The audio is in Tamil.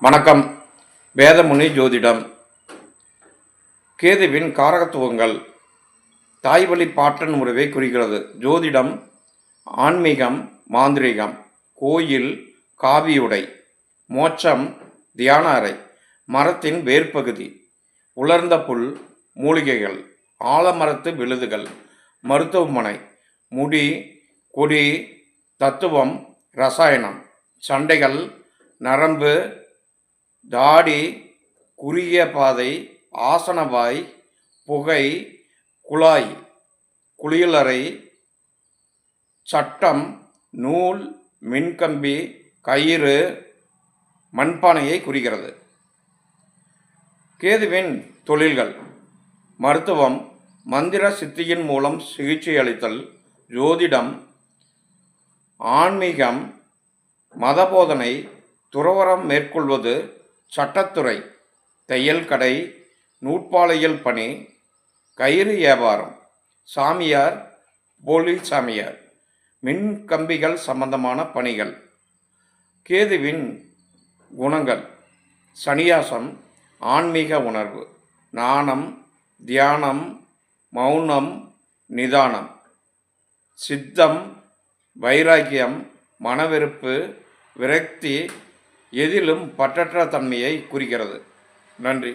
வணக்கம். வேதமுனி ஜோதிடம். கேதுவின் காரகத்துவங்கள் தாய்வழி பாட்டன் உறவை குறிக்கிறது. ஜோதிடம், ஆன்மீகம், மாந்திரீகம், கோயில், காவியுடை, மோட்சம், தியான அறை, மரத்தின் வேர்ப்பகுதி, உலர்ந்த புல், மூலிகைகள், ஆலமரத்து விழுதுகள், மருத்துவமனை, முடி, கொடி, தத்துவம், ரசாயனம், சண்டைகள், நரம்பு, தாடி, குறுகிய பாதை, ஆசனவாய், புகை, குழாய், குளியலறை, சட்டம், நூல், மின்கம்பி, கயிறு, மண்பானையை குறிக்கிறது. கேதுவின் தொழில்கள்: மருத்துவம், மந்திர சித்தியின் மூலம் சிகிச்சை அளித்தல். ஜோதிடம், ஆன்மீகம், மதபோதனை, துறவறம் மேற்கொள்வது. சட்டத்துறை, தையல் கடை, நூற்பாலையில் பணி, கயிறு வியாபாரம், சாமியார், போலீஸ் சாமியார், மின்கம்பிகள் சம்பந்தமான பணிகள். கேதுவின் குணங்கள்: சந்நியாசம், ஆன்மீக உணர்வு, ஞானம், தியானம், மௌனம், நிதானம், சித்தம், வைராக்கியம், மனவெறுப்பு, விரக்தி, எதிலும் பற்றற்ற தன்மையை குறிக்கிறது. நன்றி.